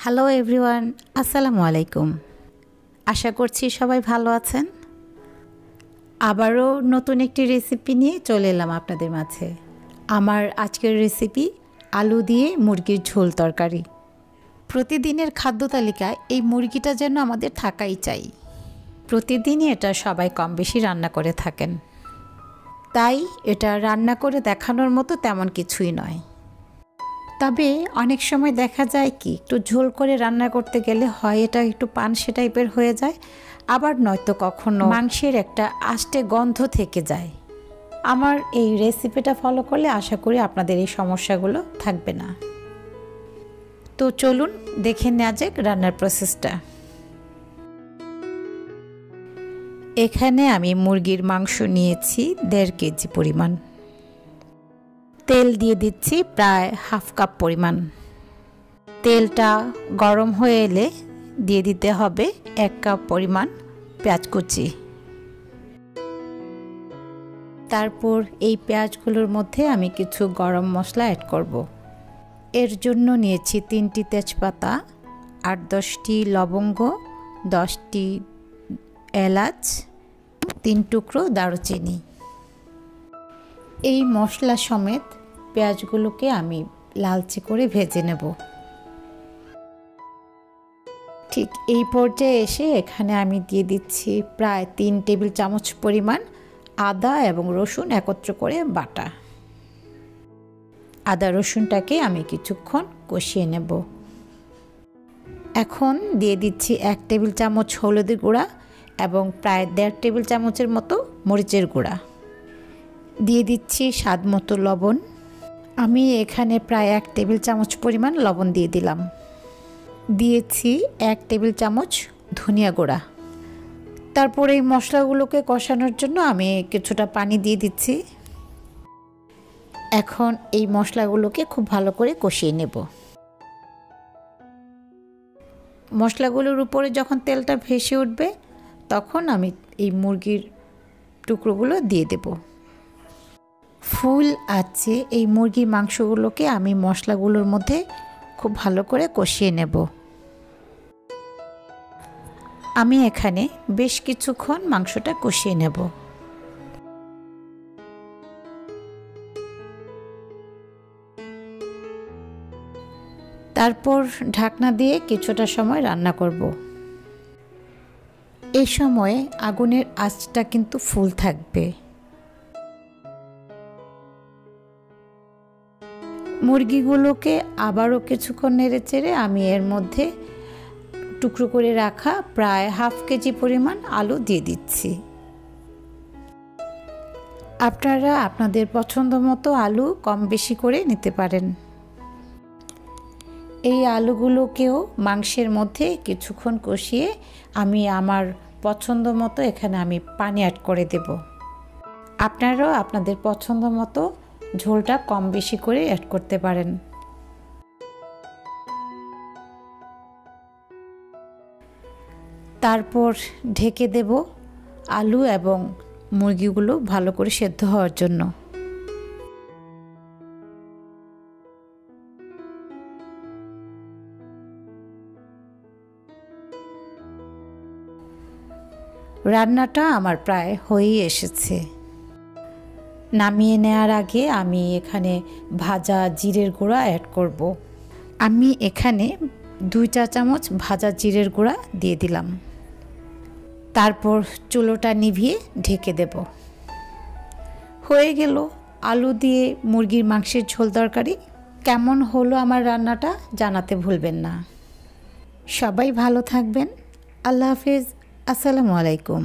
Hello everyone, আসসালামু আলাইকুম। আশা করছি সবাই ভালো আছেন। আবারও নতুন একটি রেসিপি নিয়ে চলে এলাম আপনাদের মাঝে। আমার আজকের রেসিপি আলু দিয়ে মুরগির ঝোল তরকারি। প্রতিদিনের খাদ্য তালিকায় এই মুরগিটা যেন আমাদের থাকাই চাই। প্রতিদিনই এটা সবাই কম বেশি রান্না করে থাকেন, তাই এটা রান্না করে দেখানোর মতো তেমন কিছুই নয়। তবে অনেক সময় দেখা যায় কি, একটু ঝোল করে রান্না করতে গেলে হয় এটা একটু পানসে টাইপের হয়ে যায়, আবার নয়তো কখনো মাংসের একটা আষ্টে গন্ধ থেকে যায়। আমার এই রেসিপিটা ফলো করলে আশা করি আপনাদের এই সমস্যাগুলো থাকবে না। তো চলুন দেখে নেওয়া যাক রান্নার প্রসেসটা। এখানে আমি মুরগির মাংস নিয়েছি 1.5 কেজি পরিমাণ। তেল দিয়ে দিচ্ছি প্রায় হাফ কাপ পরিমাণ। তেলটা গরম হয়ে এলে দিয়ে দিতে হবে 1 কাপ পরিমাণ পেঁয়াজ কুচি। তারপর এই পেঁয়াজগুলোর মধ্যে আমি কিছু গরম মশলা অ্যাড করব। এর জন্য নিয়েছি 3টি তেজপাতা, 8-10টি লবঙ্গ, 10টি এলাচ, 3 টুকরো দারুচিনি। এই মশলা সমেত পেঁয়াজগুলোকে আমি লালচে করে ভেজে নেব। ঠিক এই পর্যায়ে এসে এখানে আমি দিয়ে দিচ্ছি প্রায় 3 টেবিল চামচ পরিমাণ আদা এবং রসুন একত্র করে বাটা। আদা রসুনটাকে আমি কিছুক্ষণ কষিয়ে নেব। এখন দিয়ে দিচ্ছি 1 টেবিল চামচ হলুদের গুঁড়া এবং প্রায় 1.5 টেবিল চামচের মতো মরিচের গুঁড়া। দিয়ে দিচ্ছি স্বাদ মতো লবণ। আমি এখানে প্রায় 1 টেবিল চামচ পরিমাণ লবণ দিয়ে দিলাম। দিয়েছি 1 টেবিল চামচ ধনিয়া গুঁড়া। তারপর এই মশলাগুলোকে কষানোর জন্য আমি কিছুটা পানি দিয়ে দিচ্ছি। এখন এই মশলাগুলোকে খুব ভালো করে কষিয়ে নেব। মশলাগুলোর উপরে যখন তেলটা ভেসে উঠবে তখন আমি এই মুরগির টুকরোগুলো দিয়ে দেব। ফুল আছে এই মুরগির মাংসগুলোকে আমি মশলাগুলোর মধ্যে খুব ভালো করে কষিয়ে নেব। আমি এখানে বেশ কিছুক্ষণ মাংসটা কষিয়ে নেব। তারপর ঢাকনা দিয়ে কিছুটা সময় রান্না করব। এই সময়ে আগুনের আঁচটা কিন্তু ফুল থাকবে। মুরগিগুলোকে আবারও কিছুক্ষণ নেড়ে চেড়ে আমি এর মধ্যে টুকরো করে রাখা প্রায় হাফ কেজি পরিমাণ আলু দিয়ে দিচ্ছি। আপনারা আপনাদের পছন্দ মতো আলু কম বেশি করে নিতে পারেন। এই আলুগুলোকেও মাংসের মধ্যে কিছুক্ষণ কষিয়ে আমি আমার পছন্দ মতো এখানে আমি পানি অ্যাড করে দেব। আপনারাও আপনাদের পছন্দ মতো ঝোলটা কম বেশি করে অ্যাড করতে পারেন। তারপর ঢেকে দেব আলু এবং মুরগিগুলো ভালো করে সেদ্ধ হওয়ার জন্য। রান্নাটা আমার প্রায় হয়েই এসেছে। নামিয়ে নেওয়ার আগে আমি এখানে ভাজা জিরের গুঁড়া অ্যাড করব। আমি এখানে 2 চা চামচ ভাজা জিরের গুঁড়া দিয়ে দিলাম। তারপর চুলোটা নিভিয়ে ঢেকে দেব। হয়ে গেল আলু দিয়ে মুরগির মাংসের ঝোল তরকারি। কেমন হলো আমার রান্নাটা জানাতে ভুলবেন না। সবাই ভালো থাকবেন। আল্লাহ হাফেজ। আসসালামু আলাইকুম।